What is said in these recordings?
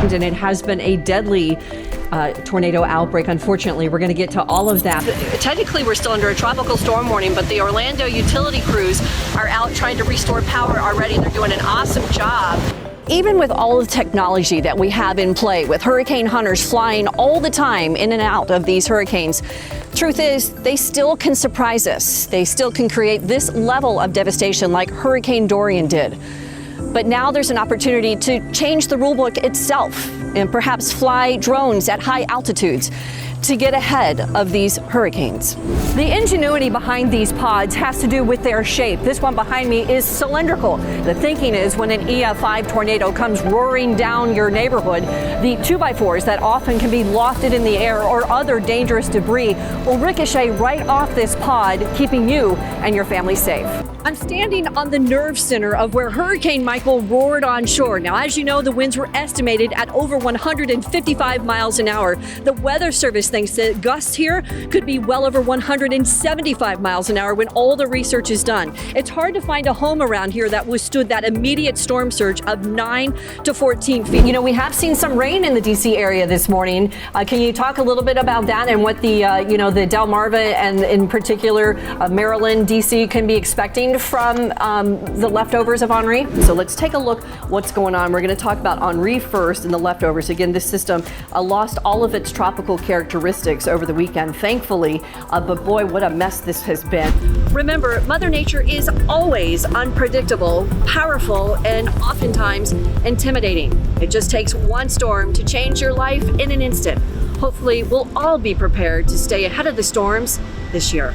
land, and it has been a deadly tornado outbreak. Unfortunately, we're going to get to all of that. Technically, we're still under a tropical storm warning, but the Orlando utility crews are out trying to restore power already. They're doing an awesome job. Even with all the technology that we have in play, with hurricane hunters flying all the time in and out of these hurricanes, truth is, they still can surprise us. They still can create this level of devastation like Hurricane Dorian did. But now there's an opportunity to change the rulebook itself and perhaps fly drones at high altitudes to get ahead of these hurricanes. The ingenuity behind these pods has to do with their shape. This one behind me is cylindrical. The thinking is when an EF5 tornado comes roaring down your neighborhood, the 2x4s that often can be lofted in the air or other dangerous debris will ricochet right off this pod, keeping you and your family safe. I'm standing on the nerve center of where Hurricane Michael roared on shore. Now, as you know, the winds were estimated at over 155 miles an hour. The Weather Service thinks that gusts here could be well over 175 miles an hour when all the research is done. It's hard to find a home around here that withstood that immediate storm surge of 9 to 14 feet. You know, we have seen some rain in the D.C. area this morning. Can you talk a little bit about that and what the, the Delmarva and in particular Maryland, D.C. can be expecting from the leftovers of Henri? So let's take a look what's going on. We're going to talk about Henri first and the leftovers. Again, this system lost all of its tropical characteristics over the weekend, thankfully, but boy, what a mess this has been. Remember, Mother Nature is always unpredictable, powerful, and oftentimes intimidating. It just takes one storm to change your life in an instant. Hopefully, we'll all be prepared to stay ahead of the storms this year.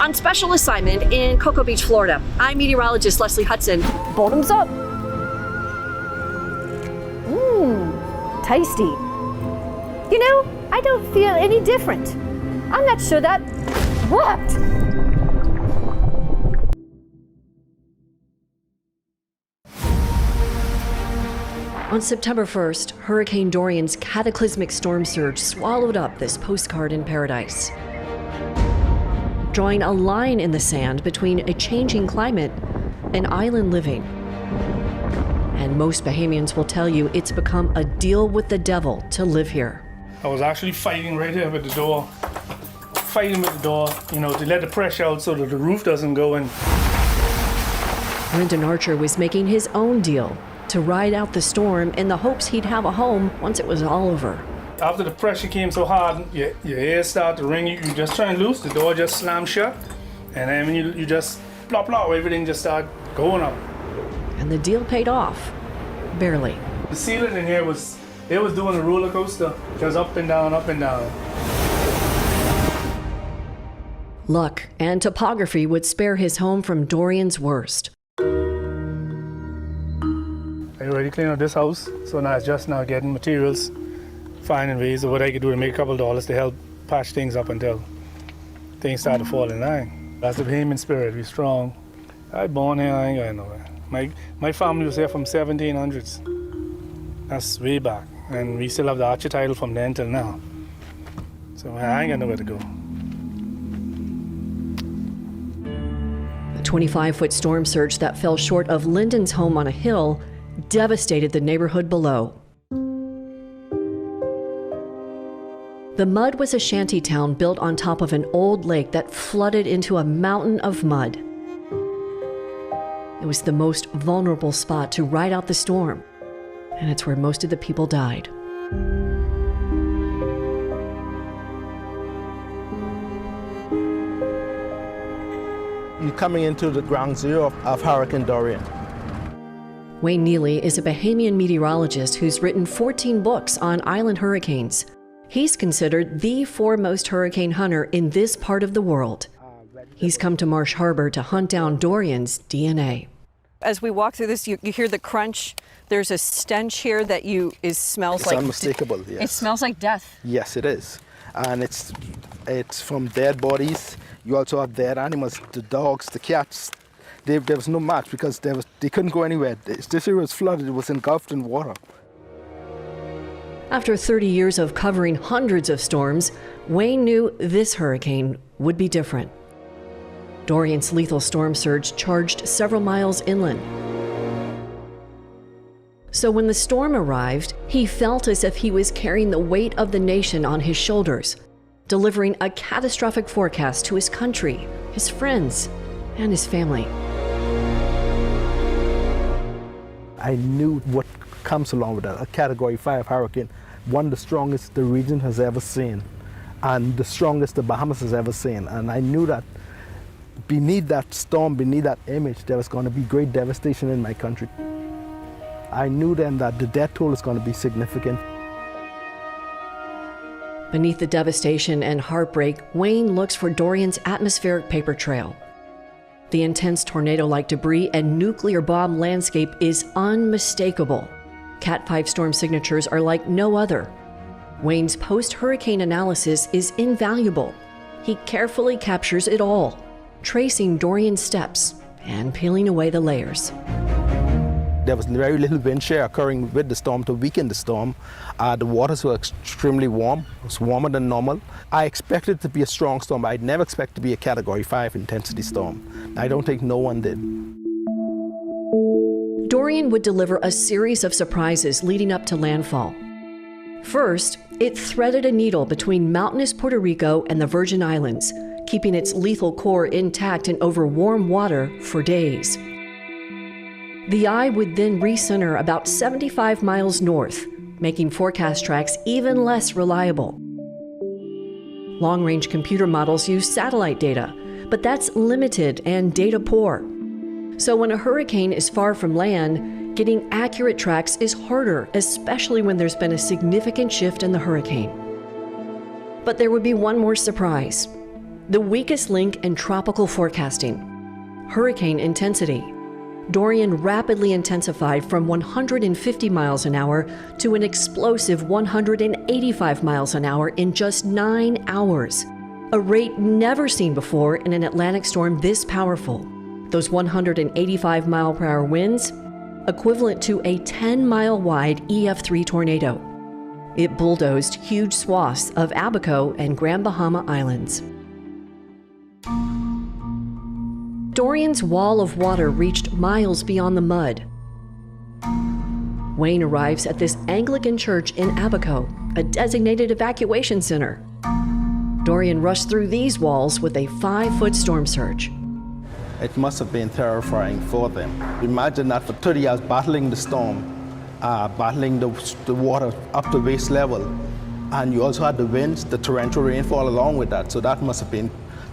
On special assignment in Cocoa Beach, Florida, I'm meteorologist Leslie Hudson. Bottoms up. Tasty. You know, I don't feel any different. I'm not sure that worked. On September 1st, Hurricane Dorian's cataclysmic storm surge swallowed up this postcard in paradise, drawing a line in the sand between a changing climate and island living. And most Bahamians will tell you it's become a deal with the devil to live here. I was actually fighting right here with the door, to let the pressure out so that the roof doesn't go in. Brendan Archer was making his own deal to ride out the storm in the hopes he'd have a home once it was all over. After the pressure came so hard, your ears start to ring, you just try and loose, the door just slammed shut, and then when you just plop, everything just started going up. And the deal paid off, barely. The ceiling in here was doing a roller coaster, just up and down, up and down. Luck and topography would spare his home from Dorian's worst. I already cleaned up this house, so now it's just now getting materials, finding ways of what I could do to make a couple dollars to help patch things up until things start to fall in line. That's the Bahamian spirit, we're strong. I born here, I ain't going nowhere. My family was here from 1700s. That's way back, and we still have the Archer title from then till now. So I ain't got nowhere to go. The 25-foot storm surge that fell short of Lyndon's home on a hill devastated the neighborhood below. The Mud was a shanty town built on top of an old lake that flooded into a mountain of mud. It was the most vulnerable spot to ride out the storm, and it's where most of the people died. You're coming into the ground zero of Hurricane Dorian. Wayne Neely is a Bahamian meteorologist who's written 14 books on island hurricanes. He's considered the foremost hurricane hunter in this part of the world. He's come to Marsh Harbor to hunt down Dorian's DNA. As we walk through this, you hear the crunch. There's a stench here that smells like... It's unmistakable, yes. It smells like death. Yes, it is. And it's from dead bodies. You also have dead animals, the dogs, the cats. There was no match because they couldn't go anywhere. This area was flooded, it was engulfed in water. After 30 years of covering hundreds of storms, Wayne knew this hurricane would be different. Dorian's lethal storm surge charged several miles inland. So when the storm arrived, he felt as if he was carrying the weight of the nation on his shoulders, delivering a catastrophic forecast to his country, his friends, and his family. I knew what comes along with that, a Category 5 hurricane, one of the strongest the region has ever seen, and the strongest the Bahamas has ever seen. And I knew that beneath that storm, beneath that image, there was going to be great devastation in my country. I knew then that the death toll is going to be significant. Beneath the devastation and heartbreak, Wayne looks for Dorian's atmospheric paper trail. The intense tornado-like debris and nuclear bomb landscape is unmistakable. Cat 5 storm signatures are like no other. Wayne's post-hurricane analysis is invaluable. He carefully captures it all, tracing Dorian's steps and peeling away the layers. There was very little wind shear occurring with the storm to weaken the storm. The waters were extremely warm. It was warmer than normal. I expected it to be a strong storm, but I'd never expect it to be a Category 5 intensity storm. I don't think no one did. Dorian would deliver a series of surprises leading up to landfall. First, it threaded a needle between mountainous Puerto Rico and the Virgin Islands, keeping its lethal core intact and over warm water for days. The eye would then recenter about 75 miles north, making forecast tracks even less reliable. Long-range computer models use satellite data, but that's limited and data poor. So when a hurricane is far from land, getting accurate tracks is harder, especially when there's been a significant shift in the hurricane. But there would be one more surprise: the weakest link in tropical forecasting, hurricane intensity. Dorian rapidly intensified from 150 miles an hour to an explosive 185 miles an hour in just 9 hours, a rate never seen before in an Atlantic storm this powerful. Those 185 mile per hour winds, equivalent to a 10-mile wide EF3 tornado. It bulldozed huge swaths of Abaco and Grand Bahama Islands. Dorian's wall of water reached miles beyond the mud. Wayne arrives at this Anglican church in Abaco, a designated evacuation center. Dorian rushed through these walls with a 5-foot storm surge. It must have been terrifying for them. Imagine that for 30 hours battling the storm, battling the water up to waist level, and you also had the winds, the torrential rainfall along with that, so that must have been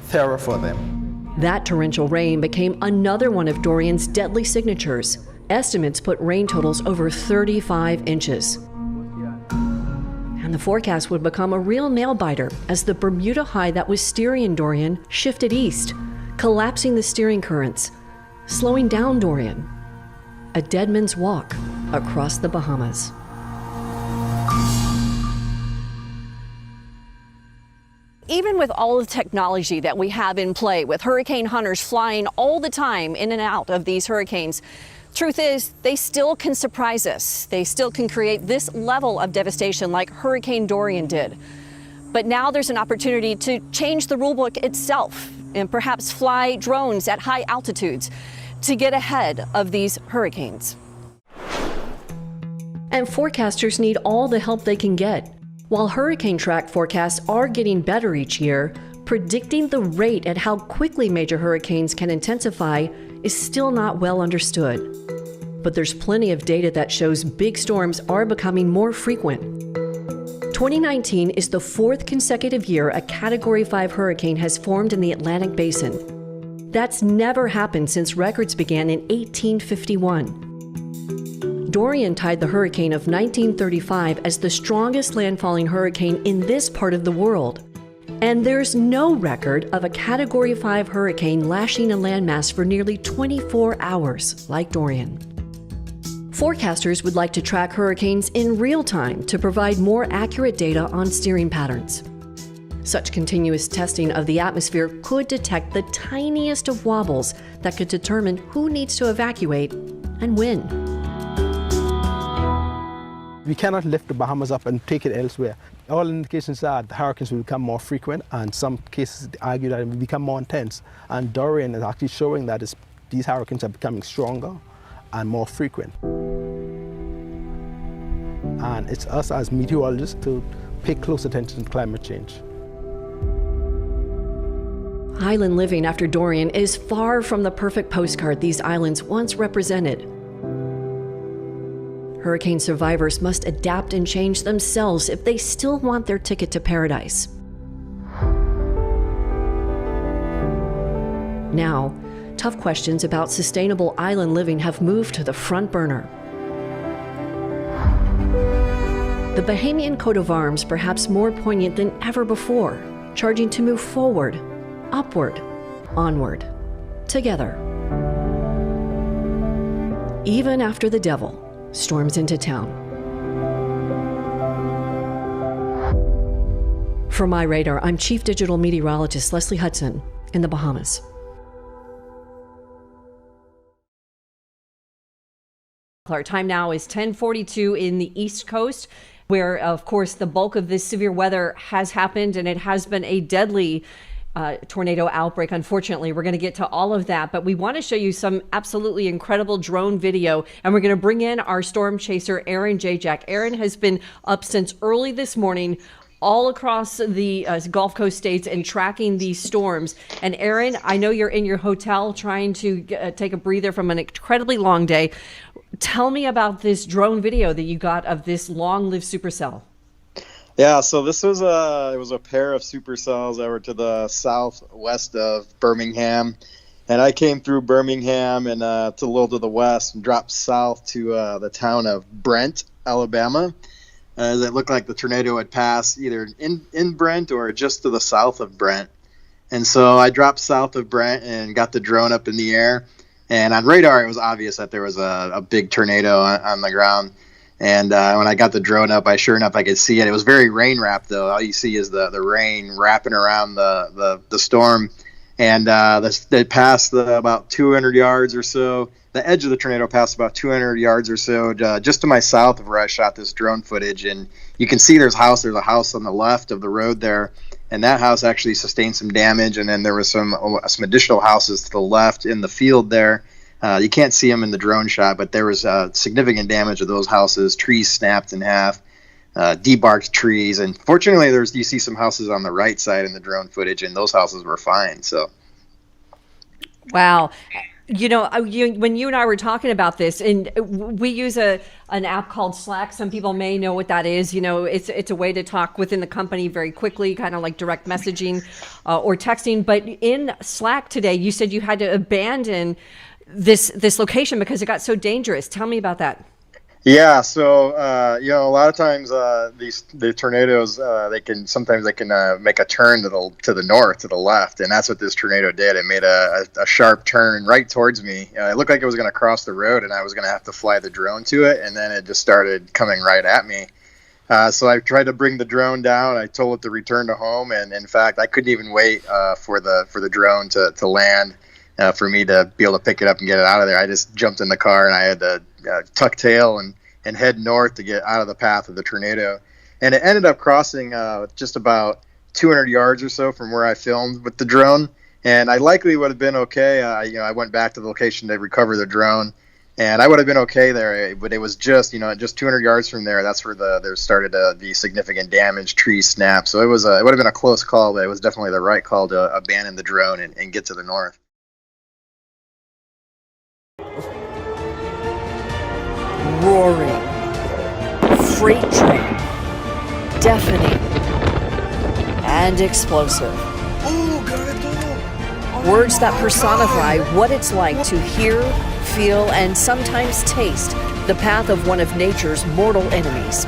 terror for them. That torrential rain became another one of Dorian's deadly signatures. Estimates put rain totals over 35 inches. And the forecast would become a real nail-biter as the Bermuda high that was steering Dorian shifted east, collapsing the steering currents, slowing down Dorian. A dead man's walk across the Bahamas. Even with all the technology that we have in play, with hurricane hunters flying all the time in and out of these hurricanes, truth is, they still can surprise us. They still can create this level of devastation like Hurricane Dorian did. But now there's an opportunity to change the rulebook itself and perhaps fly drones at high altitudes to get ahead of these hurricanes. And forecasters need all the help they can get. While hurricane track forecasts are getting better each year, predicting the rate at how quickly major hurricanes can intensify is still not well understood. But there's plenty of data that shows big storms are becoming more frequent. 2019 is the 4th consecutive year a Category 5 hurricane has formed in the Atlantic Basin. That's never happened since records began in 1851. Dorian tied the hurricane of 1935 as the strongest landfalling hurricane in this part of the world. And there's no record of a Category 5 hurricane lashing a landmass for nearly 24 hours like Dorian. Forecasters would like to track hurricanes in real time to provide more accurate data on steering patterns. Such continuous testing of the atmosphere could detect the tiniest of wobbles that could determine who needs to evacuate and when. We cannot lift the Bahamas up and take it elsewhere. All indications are the hurricanes will become more frequent, and some cases argue that it will become more intense. And Dorian is actually showing that these hurricanes are becoming stronger and more frequent. And it's us as meteorologists to pay close attention to climate change. Island living after Dorian is far from the perfect postcard these islands once represented. Hurricane survivors must adapt and change themselves if they still want their ticket to paradise. Now, tough questions about sustainable island living have moved to the front burner. The Bahamian coat of arms, perhaps more poignant than ever before, charging to move forward, upward, onward, together. Even after the devil storms into town. For My Radar, I'm Chief Digital Meteorologist Leslie Hudson in the Bahamas. Our time now is 10:42 in the East Coast, where, of course, the bulk of this severe weather has happened, and it has been a deadly tornado outbreak. Unfortunately, we're going to get to all of that, but we want to show you some absolutely incredible drone video, and we're going to bring in our storm chaser, Aaron Jajak. Aaron has been up since early this morning, all across the Gulf Coast states and tracking these storms. And Aaron, I know you're in your hotel trying to take a breather from an incredibly long day. Tell me about this drone video that you got of this long-lived supercell. Yeah, so this was a pair of supercells that were to the southwest of Birmingham, and I came through Birmingham and to a little to the west and dropped south to the town of Brent, Alabama. As it looked like the tornado had passed either in Brent or just to the south of Brent. And so I dropped south of Brent and got the drone up in the air. And on radar, it was obvious that there was a big tornado on the ground. And when I got the drone up, sure enough, I could see it. It was very rain wrapped, though. All you see is the rain wrapping around the storm. And it passed about 200 yards or so. The edge of the tornado passed about 200 yards or so just to my south of where I shot this drone footage. And you can see there's a house on the left of the road there. And that house actually sustained some damage. And then there was some additional houses to the left in the field there. You can't see them in the drone shot, but there was significant damage of those houses. Trees snapped in half, debarked trees. And fortunately, you see some houses on the right side in the drone footage, and those houses were fine. So, wow. You know, when you and I were talking about this, and we use an app called Slack. Some people may know what that is. You know, it's a way to talk within the company very quickly, kind of like direct messaging or texting. But in Slack today, you said you had to abandon this location because it got so dangerous. Tell me about that. Yeah, so a lot of times the tornadoes they can make a turn to the north, to the left, and that's what this tornado did. It made a sharp turn right towards me. It looked like it was going to cross the road, and I was going to have to fly the drone to it, and then it just started coming right at me. So I tried to bring the drone down. I told it to return to home, and in fact, I couldn't even wait for the drone to land. For me to be able to pick it up and get it out of there. I just jumped in the car and I had to tuck tail and head north to get out of the path of the tornado. And it ended up crossing just about 200 yards or so from where I filmed with the drone. And I likely would have been okay. I went back to the location to recover the drone, and I would have been okay there. But it was just 200 yards from there. That's where there started to be significant damage, trees snapped. So it would have been a close call, but it was definitely the right call to abandon the drone and get to the north. Roaring, freight train, deafening, and explosive. Words that personify what it's like to hear, feel, and sometimes taste the path of one of nature's mortal enemies.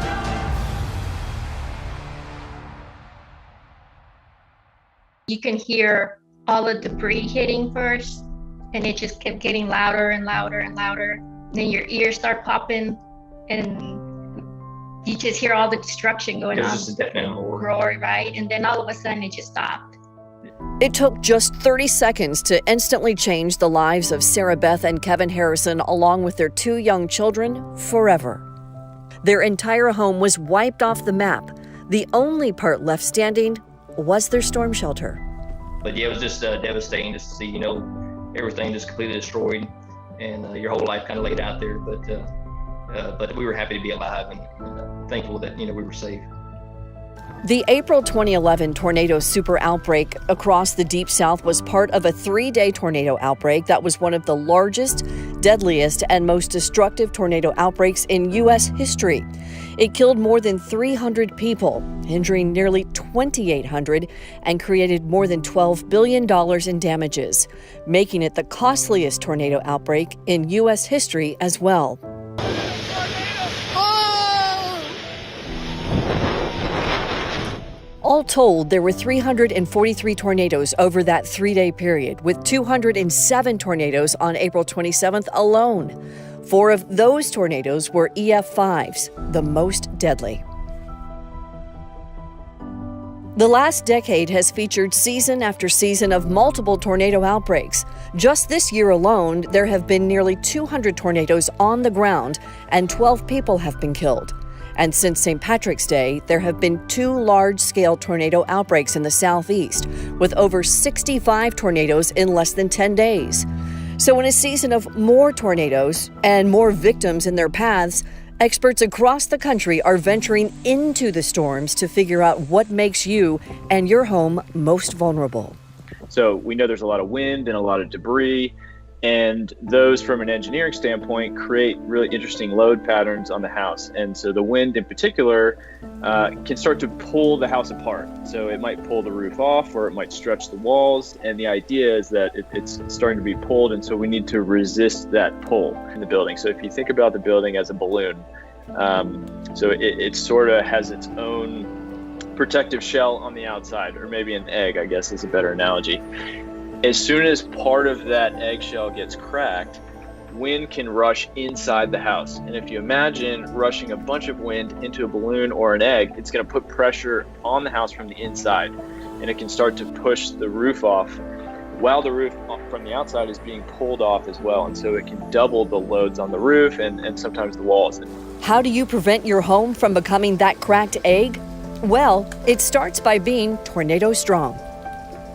You can hear all the debris hitting first, and it just kept getting louder and louder and louder. Then your ears start popping, and you just hear all the destruction going on. It's just a deafening roar, right? And then all of a sudden, it just stopped. It took just 30 seconds to instantly change the lives of Sarah Beth and Kevin Harrison, along with their 2 young children, forever. Their entire home was wiped off the map. The only part left standing was their storm shelter. But yeah, it was just devastating just to see, everything just completely destroyed and your whole life kind of laid out there. But but we were happy to be alive and thankful that we were safe. The April 2011 tornado super outbreak across the Deep South was part of a 3-day tornado outbreak that was one of the largest, deadliest, and most destructive tornado outbreaks in U.S. history. It killed more than 300 people, injuring nearly 2,800, and created more than $12 billion in damages, making it the costliest tornado outbreak in U.S. history as well. All told, there were 343 tornadoes over that 3-day period, with 207 tornadoes on April 27th alone. 4 of those tornadoes were EF5s, the most deadly. The last decade has featured season after season of multiple tornado outbreaks. Just this year alone, there have been nearly 200 tornadoes on the ground, and 12 people have been killed. And since St. Patrick's Day, there have been 2 large-scale tornado outbreaks in the southeast, with over 65 tornadoes in less than 10 days. So in a season of more tornadoes and more victims in their paths, experts across the country are venturing into the storms to figure out what makes you and your home most vulnerable. So we know there's a lot of wind and a lot of debris, and those from an engineering standpoint create really interesting load patterns on the house. And so the wind in particular can start to pull the house apart. So it might pull the roof off, or it might stretch the walls. And the idea is that it's starting to be pulled, and so we need to resist that pull in the building. So if you think about the building as a balloon, so it sort of has its own protective shell on the outside, or maybe an egg, I guess is a better analogy. As soon as part of that eggshell gets cracked, wind can rush inside the house. And if you imagine rushing a bunch of wind into a balloon or an egg, it's going to put pressure on the house from the inside, and it can start to push the roof off while the roof from the outside is being pulled off as well. And so it can double the loads on the roof and sometimes the walls. How do you prevent your home from becoming that cracked egg? Well, it starts by being tornado strong.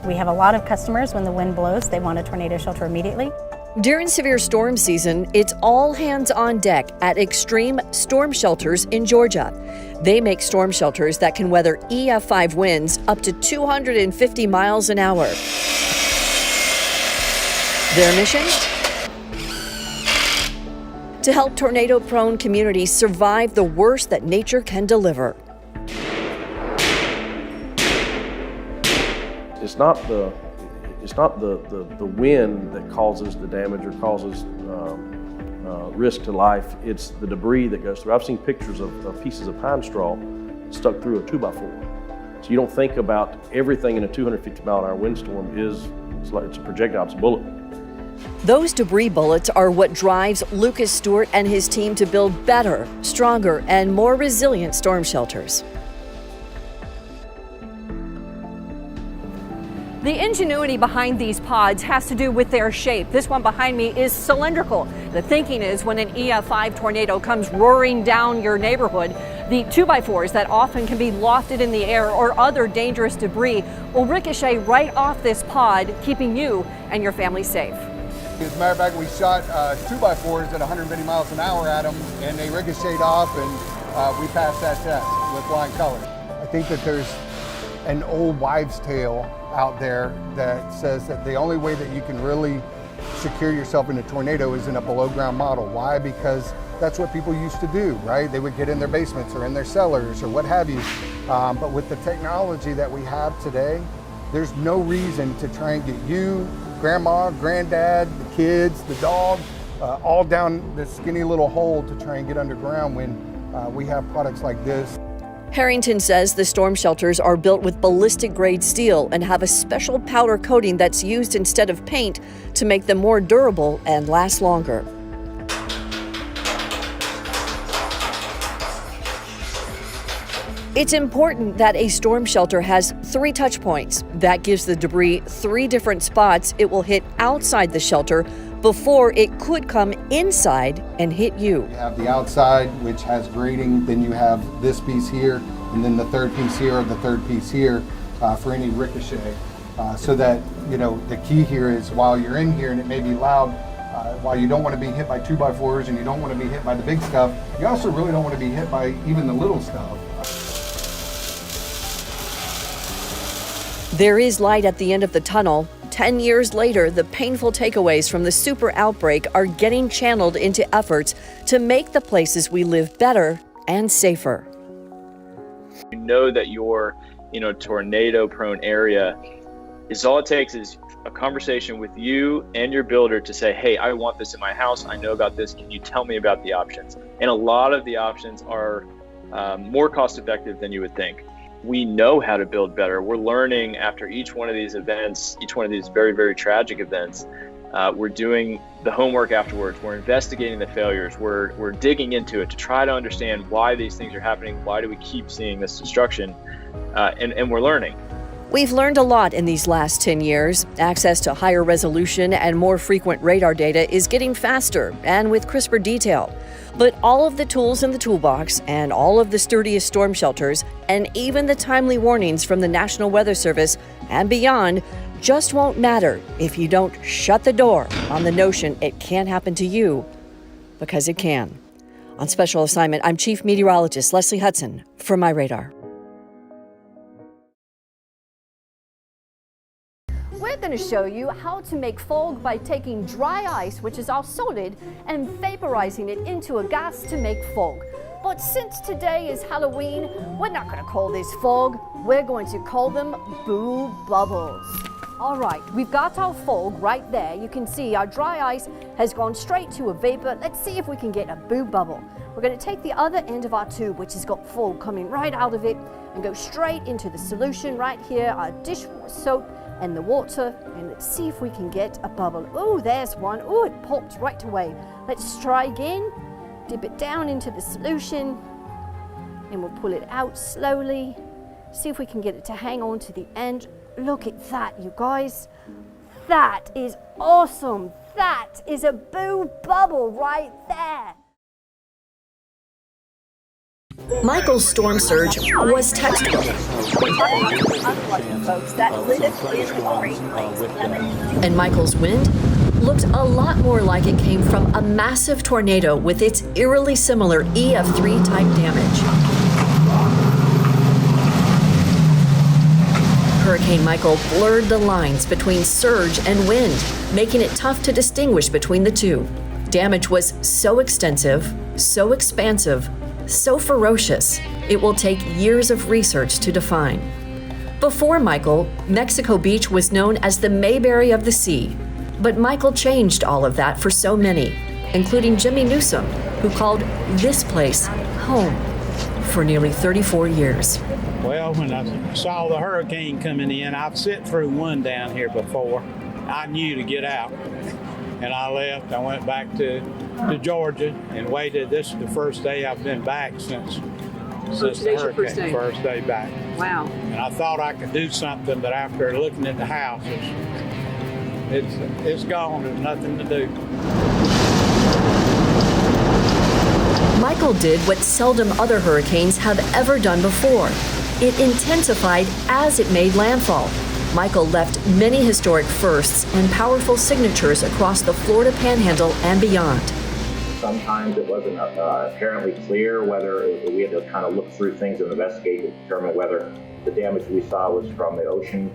We have a lot of customers, when the wind blows, they want a tornado shelter immediately. During severe storm season, it's all hands on deck at Extreme Storm Shelters in Georgia. They make storm shelters that can weather EF5 winds up to 250 miles an hour. Their mission? To help tornado-prone communities survive the worst that nature can deliver. It's not the wind that causes the damage or causes risk to life. It's the debris that goes through. I've seen pictures of pieces of pine straw stuck through a 2x4. So you don't think about everything in a 250-mile-an-hour windstorm it's a projectile, it's a bullet. Those debris bullets are what drives Lucas Stewart and his team to build better, stronger, and more resilient storm shelters. The ingenuity behind these pods has to do with their shape. This one behind me is cylindrical. The thinking is when an EF5 tornado comes roaring down your neighborhood, the 2x4s that often can be lofted in the air or other dangerous debris will ricochet right off this pod, keeping you and your family safe. As a matter of fact, we shot 2x4s at 150 miles an hour at them, and they ricocheted off, and we passed that test with flying colors. I think that there's an old wives' tale out there that says that the only way that you can really secure yourself in a tornado is in a below ground model. Why? Because that's what people used to do, right? They would get in their basements or in their cellars or what have you. But with the technology that we have today, there's no reason to try and get you, grandma, granddad, the kids, the dog, all down this skinny little hole to try and get underground when we have products like this. Harrington says the storm shelters are built with ballistic-grade steel and have a special powder coating that's used instead of paint to make them more durable and last longer. It's important that a storm shelter has 3 touch points. That gives the debris 3 different spots it will hit outside the shelter before it could come inside and hit you. You have the outside, which has grading, then you have this piece here, and then the third piece here, or the third piece here for any ricochet. So that, the key here is while you're in here and it may be loud, While you don't want to be hit by 2x4s and you don't want to be hit by the big stuff, you also really don't want to be hit by even the little stuff. There is light at the end of the tunnel. 10 years later, the painful takeaways from the super outbreak are getting channeled into efforts to make the places we live better and safer. You know that you're in a tornado-prone area. All it takes is a conversation with you and your builder to say, hey, I want this in my house. I know about this. Can you tell me about the options? And a lot of the options are more cost-effective than you would think. We know how to build better. We're learning after each one of these events, each one of these very, very tragic events. We're doing the homework afterwards. We're investigating the failures. We're digging into it to try to understand why these things are happening. Why do we keep seeing this destruction? And we're learning. We've learned a lot in these last 10 years. Access to higher resolution and more frequent radar data is getting faster and with crisper detail. But all of the tools in the toolbox and all of the sturdiest storm shelters and even the timely warnings from the National Weather Service and beyond just won't matter if you don't shut the door on the notion it can't happen to you, because it can. On special assignment, I'm Chief Meteorologist Leslie Hudson for My Radar. We're going to show you how to make fog by taking dry ice, which is our solid, and vaporizing it into a gas to make fog. But since today is Halloween, we're not going to call this fog. We're going to call them boo bubbles. All right, we've got our fog right there. You can see our dry ice has gone straight to a vapor. Let's see if we can get a boo bubble. We're going to take the other end of our tube, which has got fog coming right out of it, and go straight into the solution right here, our dish soap and the water, and let's see if we can get a bubble. Oh, there's one. Oh, it popped right away. Let's try again. Dip it down into the solution, and we'll pull it out slowly. See if we can get it to hang on to the end. Look at that, you guys. That is awesome. That is a boo bubble right there. Michael's storm surge was textbook. And Michael's wind looked a lot more like it came from a massive tornado with its eerily similar EF3 type damage. Hurricane Michael blurred the lines between surge and wind, making it tough to distinguish between the two. Damage was so extensive, so expansive, so ferocious, it will take years of research to define. Before Michael, Mexico Beach was known as the Mayberry of the Sea. But Michael changed all of that for so many, including Jimmy Newsom, who called this place home for nearly 34 years. Well, when I saw the hurricane coming in, I've sit through one down here before. I knew to get out. And I left. I went back to Georgia and waited. This is the first day I've been back since the hurricane. First day back. Wow. And I thought I could do something, but after looking at the house, it's gone. There's nothing to do. Michael did what seldom other hurricanes have ever done before. It intensified as it made landfall. Michael left many historic firsts and powerful signatures across the Florida Panhandle and beyond. Sometimes it wasn't apparently clear whether we had to kind of look through things and investigate to determine whether the damage we saw was from the ocean,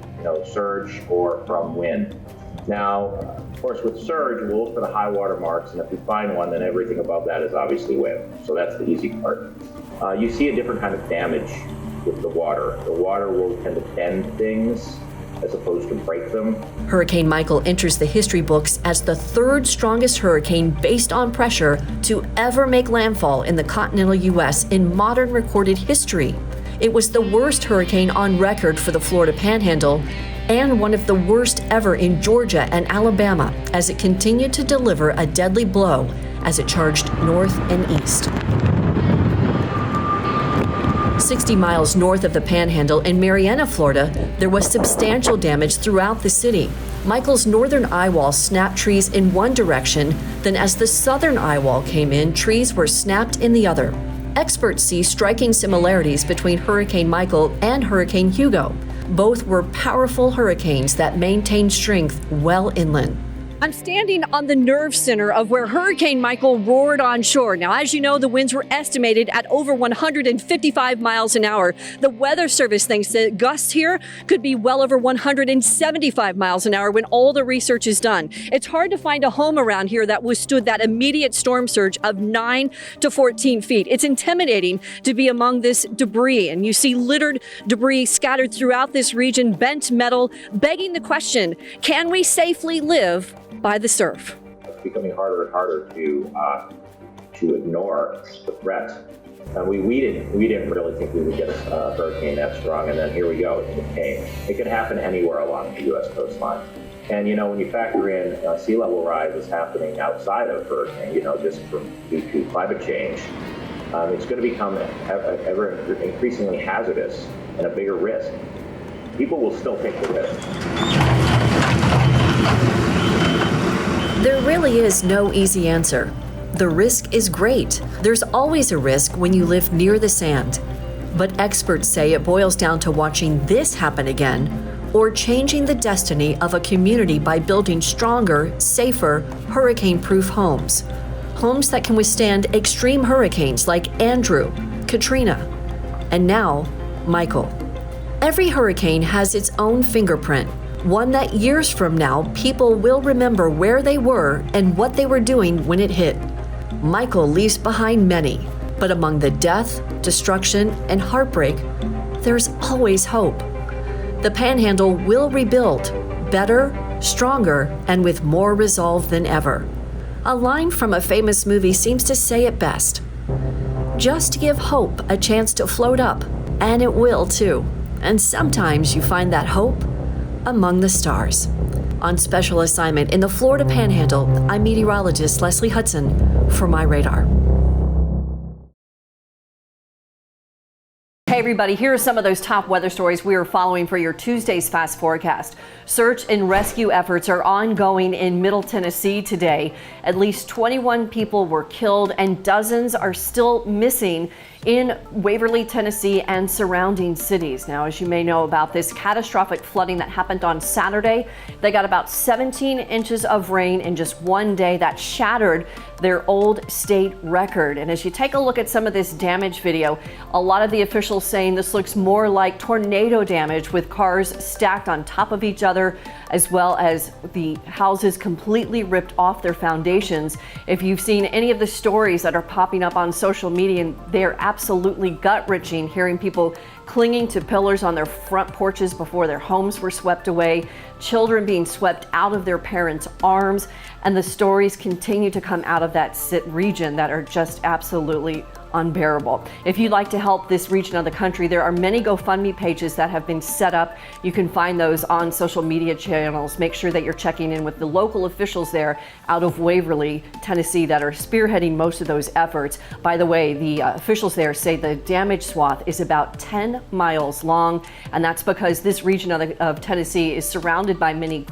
surge, or from wind. Now, of course, with surge, we'll look for the high water marks, and if we find one, then everything above that is obviously wind. So that's the easy part. You see a different kind of damage with the water. The water will tend to bend things as opposed to break them. Hurricane Michael enters the history books as the third strongest hurricane based on pressure to ever make landfall in the continental U.S. in modern recorded history. It was the worst hurricane on record for the Florida Panhandle and one of the worst ever in Georgia and Alabama as it continued to deliver a deadly blow as it charged north and east. 60 miles north of the Panhandle in Marietta, Florida, there was substantial damage throughout the city. Michael's northern eye wall snapped trees in one direction, then as the southern eye wall came in, trees were snapped in the other. Experts see striking similarities between Hurricane Michael and Hurricane Hugo. Both were powerful hurricanes that maintained strength well inland. I'm standing on the nerve center of where Hurricane Michael roared on shore. Now, as you know, the winds were estimated at over 155 miles an hour. The Weather Service thinks that gusts here could be well over 175 miles an hour when all the research is done. It's hard to find a home around here that withstood that immediate storm surge of 9 to 14 feet. It's intimidating to be among this debris, and you see littered debris scattered throughout this region, bent metal, begging the question, can we safely live by the surf? It's becoming harder and harder to ignore the threat. And we didn't really think we would get a hurricane that strong, and then here we go. It came. It can happen anywhere along the U.S. coastline. And when you factor in sea level rise is happening outside of hurricane, just due to climate change, it's going to become ever increasingly hazardous and a bigger risk. People will still take the risk. There really is no easy answer. The risk is great. There's always a risk when you live near the sand. But experts say it boils down to watching this happen again, or changing the destiny of a community by building stronger, safer, hurricane-proof homes. Homes that can withstand extreme hurricanes like Andrew, Katrina, and now Michael. Every hurricane has its own fingerprint, one that years from now people will remember where they were and what they were doing when it hit. Michael leaves behind many, but among the death, destruction, and heartbreak, there's always hope. The Panhandle will rebuild, better, stronger, and with more resolve than ever. A line from a famous movie seems to say it best. Just give hope a chance to float up, and it will too. And sometimes you find that hope among the stars. On special assignment in the Florida Panhandle, I'm meteorologist Leslie Hudson for My Radar. Hey everybody, here are some of those top weather stories we are following for your Tuesday's Fast Forecast. Search and rescue efforts are ongoing in Middle Tennessee today. At least 21 people were killed and dozens are still missing in Waverly, Tennessee and surrounding cities. Now, as you may know about this catastrophic flooding that happened on Saturday, they got about 17 inches of rain in just one day. That shattered their old state record. And as you take a look at some of this damage video, a lot of the officials saying this looks more like tornado damage with cars stacked on top of each other, as well as the houses completely ripped off their foundations. If you've seen any of the stories that are popping up on social media, they're absolutely gut-wrenching, hearing people clinging to pillars on their front porches before their homes were swept away, children being swept out of their parents' arms, and the stories continue to come out of that region that are just absolutely unbearable. If you'd like to help this region of the country, there are many GoFundMe pages that have been set up. You can find those on social media channels. Make sure that you're checking in with the local officials there out of Waverly, Tennessee, that are spearheading most of those efforts. By the way, the officials there say the damage swath is about 10 miles long, and that's because this region of Tennessee is surrounded by many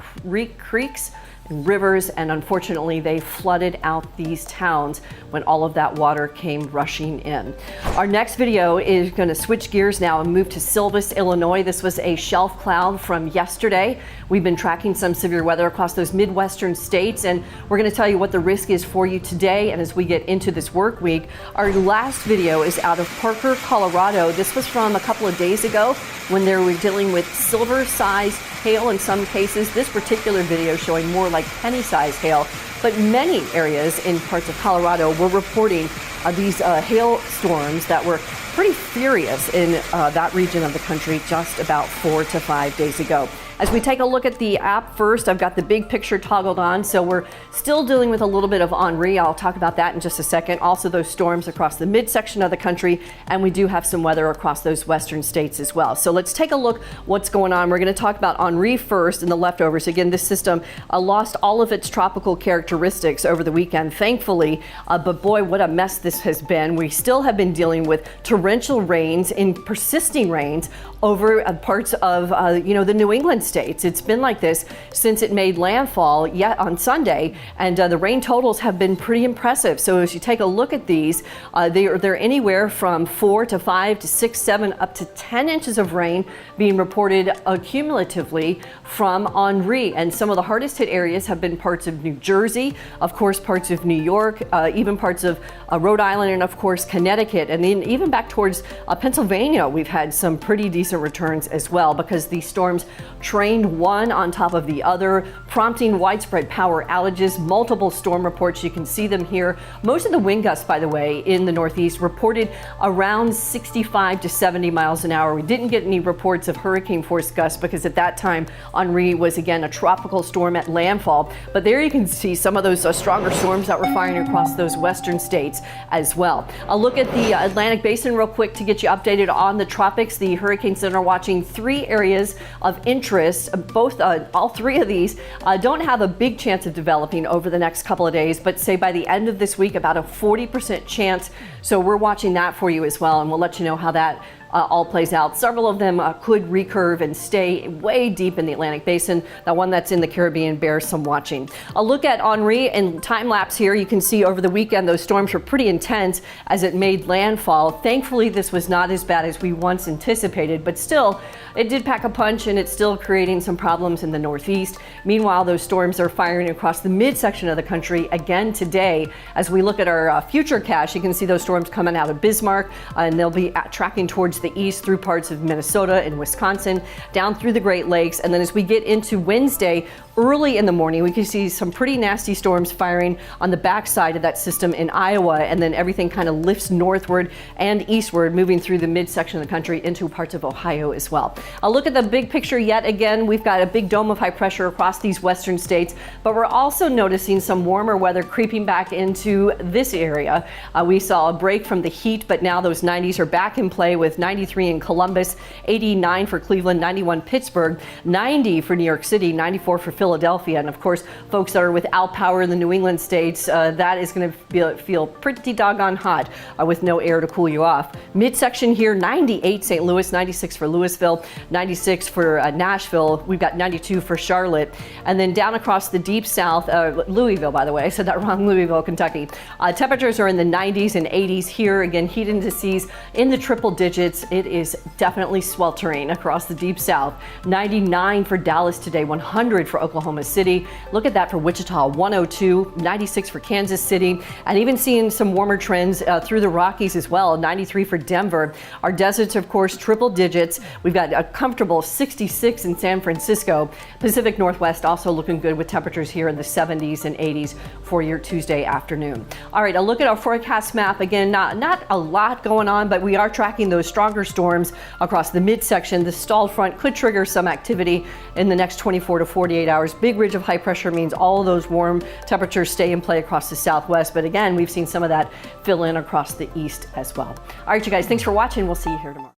creeks, rivers, and unfortunately they flooded out these towns when all of that water came rushing in. Our next video is going to switch gears now and move to Silvis, Illinois. This was a shelf cloud from yesterday. We've been tracking some severe weather across those Midwestern states, and we're going to tell you what the risk is for you today and as we get into this work week. Our last video is out of Parker, Colorado. This was from a couple of days ago when they were dealing with silver-sized hail in some cases. This particular video showing more like penny-sized hail, but many areas in parts of Colorado were reporting these hail storms that were pretty furious in that region of the country just about 4 to 5 days ago. As we take a look at the app first, I've got the big picture toggled on, so we're still dealing with a little bit of Henri. I'll talk about that in just a second. Also those storms across the midsection of the country, and we do have some weather across those western states as well. So let's take a look what's going on. We're going to talk about Henri first and the leftovers. Again, this system lost all of its tropical characteristics over the weekend, thankfully, but boy, what a mess this has been. We still have been dealing with torrential rains and persisting rains over parts of the New England states. It's been like this since it made landfall yet on Sunday, and the rain totals have been pretty impressive. So as you take a look at these, they're anywhere from 4 to 5 to 6, 7, up to 10 inches of rain being reported cumulatively from Henri. And some of the hardest hit areas have been parts of New Jersey, of course parts of New York, even parts of Rhode Island, and of course Connecticut, and then even back towards Pennsylvania. We've had some pretty decent returns as well, because these storms trained one on top of the other, prompting widespread power outages. Multiple storm reports, you can see them here. Most of the wind gusts, by the way, in the Northeast reported around 65 to 70 miles an hour. We didn't get any reports of hurricane force gusts because at that time Henri was again a tropical storm at landfall. But there you can see some of those stronger storms that were firing across those western states as well. I'll look at the Atlantic Basin real quick to get you updated on the tropics. The Hurricane Center watching 3 areas of interest. All 3 of these don't have a big chance of developing over the next couple of days, but say by the end of this week, about a 40% chance. So we're watching that for you as well, and we'll let you know how that all plays out. Several of them could recurve and stay way deep in the Atlantic Basin. The one that's in the Caribbean bears some watching. A look at Henri and time lapse here. You can see over the weekend those storms were pretty intense as it made landfall. Thankfully, this was not as bad as we once anticipated, but still, it did pack a punch, and it's still creating some problems in the Northeast. Meanwhile, those storms are firing across the midsection of the country again today. As we look at our future cache, you can see those storms coming out of Bismarck, and they'll be tracking towards the east through parts of Minnesota and Wisconsin, down through the Great Lakes. And then as we get into Wednesday, early in the morning, we can see some pretty nasty storms firing on the backside of that system in Iowa, and then everything kind of lifts northward and eastward, moving through the midsection of the country into parts of Ohio as well. I'll look at the big picture yet again. We've got a big dome of high pressure across these western states, but we're also noticing some warmer weather creeping back into this area. We saw a break from the heat, but now those 90s are back in play, with 93 in Columbus, 89 for Cleveland, 91 Pittsburgh, 90 for New York City, 94 for Philadelphia. And of course, folks that are without power in the New England states, that is going to feel pretty doggone hot with no air to cool you off. Midsection here, 98 St. Louis, 96 for Louisville, 96 for Nashville. We've got 92 for Charlotte. And then down across the deep south, Louisville, by the way, I said that wrong, Louisville, Kentucky. Temperatures are in the 90s and 80s here. Again, heat indices in the triple digits. It is definitely sweltering across the deep south. 99 for Dallas today, 100 for Oklahoma City. Look at that for Wichita, 102, 96 for Kansas City, and even seeing some warmer trends through the Rockies as well, 93 for Denver. Our deserts, of course, triple digits. We've got a comfortable 66 in San Francisco. Pacific Northwest also looking good with temperatures here in the 70s and 80s for your Tuesday afternoon. All right, a look at our forecast map. Again, not a lot going on, but we are tracking those stronger storms across the midsection. The stalled front could trigger some activity in the next 24 to 48 hours. Big ridge of high pressure means all of those warm temperatures stay in play across the southwest. But again, we've seen some of that fill in across the east as well. All right, you guys, thanks for watching. We'll see you here tomorrow.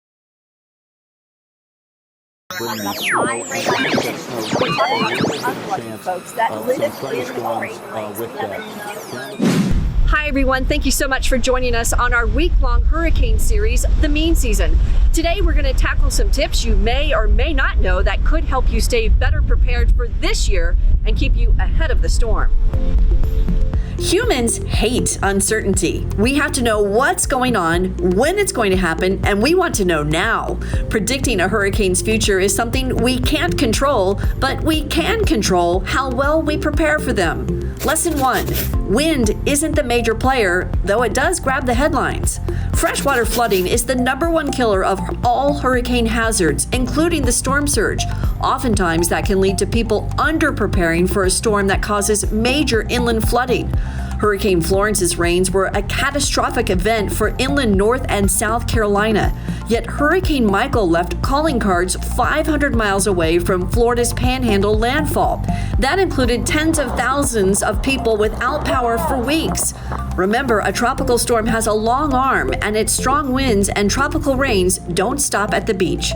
Hi everyone, thank you so much for joining us on our week-long hurricane series, The Mean Season. Today we're going to tackle some tips you may or may not know that could help you stay better prepared for this year and keep you ahead of the storm. Humans hate uncertainty. We have to know what's going on, when it's going to happen, and we want to know now. Predicting a hurricane's future is something we can't control, but we can control how well we prepare for them. Lesson 1. Wind isn't the major player, though it does grab the headlines. Freshwater flooding is the #1 killer of all hurricane hazards, including the storm surge. Oftentimes, that can lead to people under-preparing for a storm that causes major inland flooding. Hurricane Florence's rains were a catastrophic event for inland North and South Carolina. Yet Hurricane Michael left calling cards 500 miles away from Florida's Panhandle landfall. That included tens of thousands of people without power for weeks. Remember, a tropical storm has a long arm, and its strong winds and tropical rains don't stop at the beach.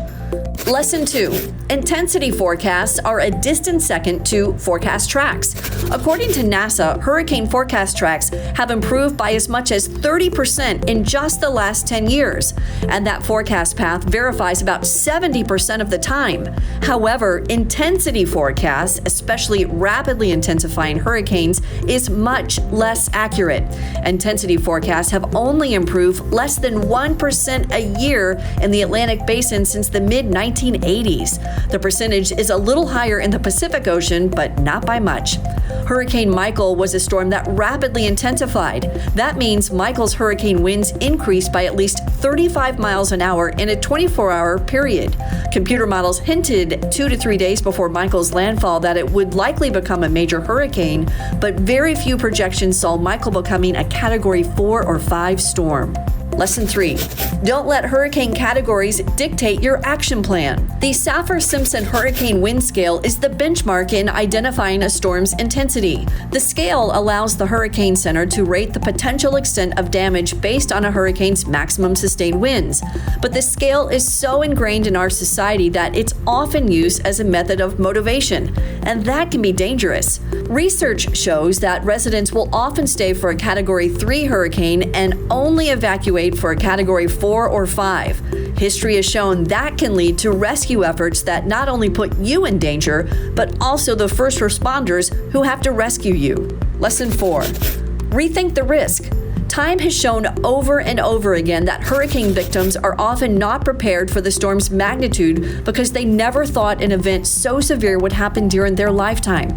Lesson 2. Intensity forecasts are a distant second to forecast tracks. According to NASA, hurricane forecast tracks have improved by as much as 30% in just the last 10 years, and that forecast path verifies about 70% of the time. However, intensity forecasts, especially rapidly intensifying hurricanes, is much less accurate. Intensity forecasts have only improved less than 1% a year in the Atlantic Basin since the mid-1980s. The percentage is a little higher in the Pacific Ocean, but not by much. Hurricane Michael was a storm that rapidly intensified. That means Michael's hurricane winds increased by at least 35 miles an hour in a 24-hour period. Computer models hinted 2 to 3 days before Michael's landfall that it would likely become a major hurricane, but very few projections saw Michael becoming a Category 4 or 5 storm. Lesson 3. Don't let hurricane categories dictate your action plan. The Saffir-Simpson Hurricane Wind Scale is the benchmark in identifying a storm's intensity. The scale allows the Hurricane Center to rate the potential extent of damage based on a hurricane's maximum sustained winds. But the scale is so ingrained in our society that it's often used as a method of motivation, and that can be dangerous. Research shows that residents will often stay for a Category 3 hurricane and only evacuate for a Category 4 or 5. History has shown that can lead to rescue efforts that not only put you in danger, but also the first responders who have to rescue you. Lesson 4. Rethink the risk. Time has shown over and over again that hurricane victims are often not prepared for the storm's magnitude because they never thought an event so severe would happen during their lifetime.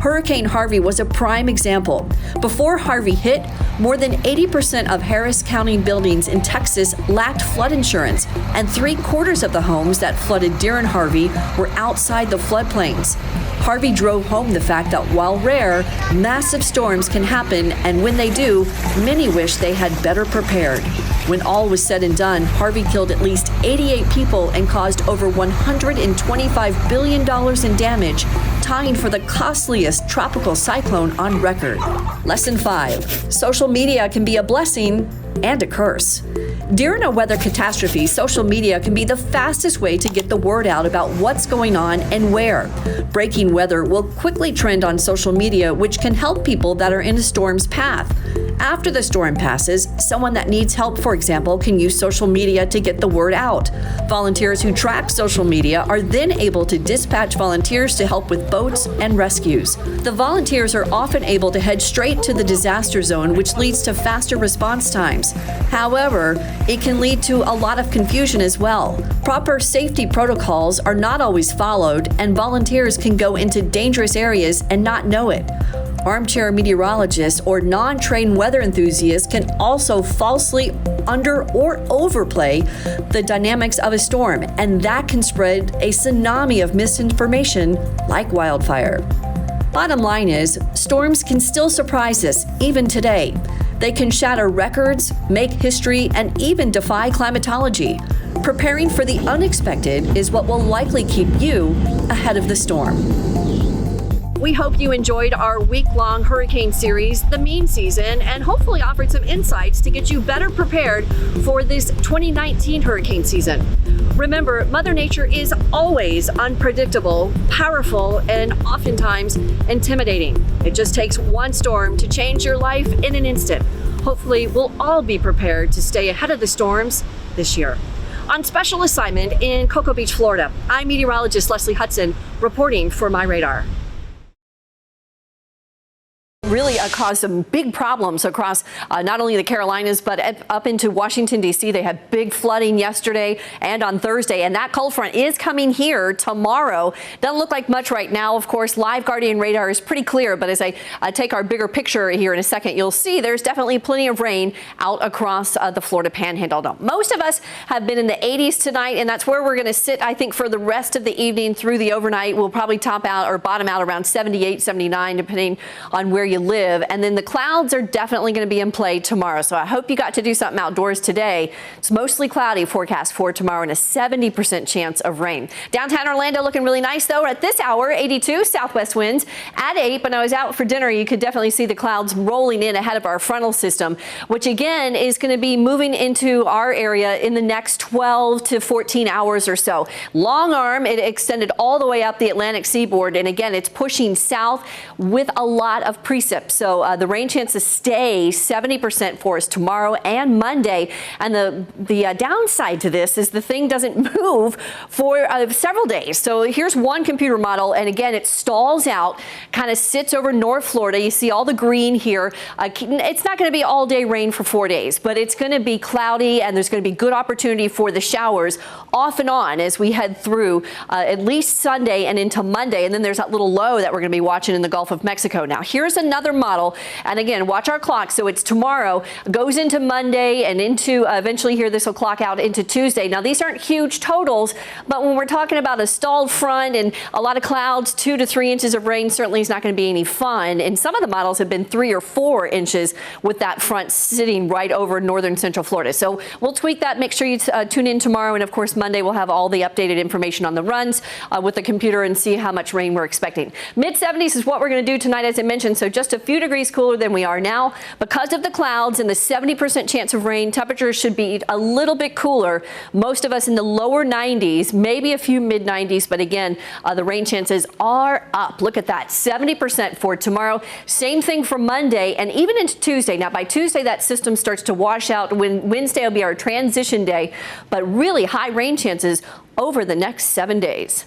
Hurricane Harvey was a prime example. Before Harvey hit, more than 80% of Harris County buildings in Texas lacked flood insurance, and 3/4 of the homes that flooded during Harvey were outside the floodplains. Harvey drove home the fact that while rare, massive storms can happen, and when they do, many wish they had better prepared. When all was said and done, Harvey killed at least 88 people and caused over $125 billion in damage, tying for the costliest tropical cyclone on record. Lesson 5. Social media can be a blessing and a curse. During a weather catastrophe, social media can be the fastest way to get the word out about what's going on and where. Breaking weather will quickly trend on social media, which can help people that are in a storm's path. After the storm passes, someone that needs help, for example, can use social media to get the word out. Volunteers who track social media are then able to dispatch volunteers to help with boats and rescues. The volunteers are often able to head straight to the disaster zone, which leads to faster response times. However, it can lead to a lot of confusion as well. Proper safety protocols are not always followed, and volunteers can go into dangerous areas and not know it. Armchair meteorologists or non-trained weather enthusiasts can also falsely under or overplay the dynamics of a storm, and that can spread a tsunami of misinformation like wildfire. Bottom line is, storms can still surprise us even today. They can shatter records, make history, and even defy climatology. Preparing for the unexpected is what will likely keep you ahead of the storm. We hope you enjoyed our week-long hurricane series, The Mean Season, and hopefully offered some insights to get you better prepared for this 2019 hurricane season. Remember, Mother Nature is always unpredictable, powerful, and oftentimes intimidating. It just takes one storm to change your life in an instant. Hopefully, we'll all be prepared to stay ahead of the storms this year. On special assignment in Cocoa Beach, Florida, I'm meteorologist Leslie Hudson reporting for My Radar. Really caused some big problems across not only the Carolinas, but up into Washington, D.C. They had big flooding yesterday and on Thursday, and that cold front is coming here tomorrow. Doesn't look like much right now. Of course, live Guardian radar is pretty clear, but as I take our bigger picture here in a second, you'll see there's definitely plenty of rain out across the Florida Panhandle. Now, most of us have been in the 80s tonight, and that's where we're going to sit, I think, for the rest of the evening through the overnight. We'll probably top out or bottom out around 78, 79, depending on where you live. And then the clouds are definitely going to be in play tomorrow. So I hope you got to do something outdoors today. It's mostly cloudy forecast for tomorrow and a 70% chance of rain. Downtown Orlando looking really nice though. At this hour, 82 southwest winds at 8. When I was out for dinner, you could definitely see the clouds rolling in ahead of our frontal system, which again is going to be moving into our area in the next 12 to 14 hours or so. Long arm, it extended all the way up the Atlantic seaboard. And again, it's pushing south with a lot of precip. So the rain chances stay 70% for us tomorrow and Monday. And the downside to this is the thing doesn't move for several days. So here's one computer model. And again, it stalls out, kind of sits over North Florida. You see all the green here. It's not going to be all day rain for 4 days, but it's going to be cloudy and there's going to be good opportunity for the showers off and on as we head through at least Sunday and into Monday. And then there's that little low that we're going to be watching in the Gulf of Mexico. Now here's another model. And again, watch our clock. So it's tomorrow, goes into Monday and into eventually here, this will clock out into Tuesday. Now these aren't huge totals, but when we're talking about a stalled front and a lot of clouds, 2 to 3 inches of rain certainly is not going to be any fun. And some of the models have been 3 or 4 inches with that front sitting right over northern central Florida. So we'll tweak that. Make sure you tune in tomorrow. And of course, Monday we'll have all the updated information on the runs with the computer and see how much rain we're expecting. Mid-70s is what we're going to do tonight, as I mentioned. So just a few degrees cooler than we are now. Because of the clouds and the 70% chance of rain, temperatures should be a little bit cooler. Most of us in the lower 90s, maybe a few mid-90s. But again, the rain chances are up. Look at that, 70% for tomorrow. Same thing for Monday and even into Tuesday. Now by Tuesday, that system starts to wash out. Wednesday will be our transition day, but really high rain chances over the next 7 days.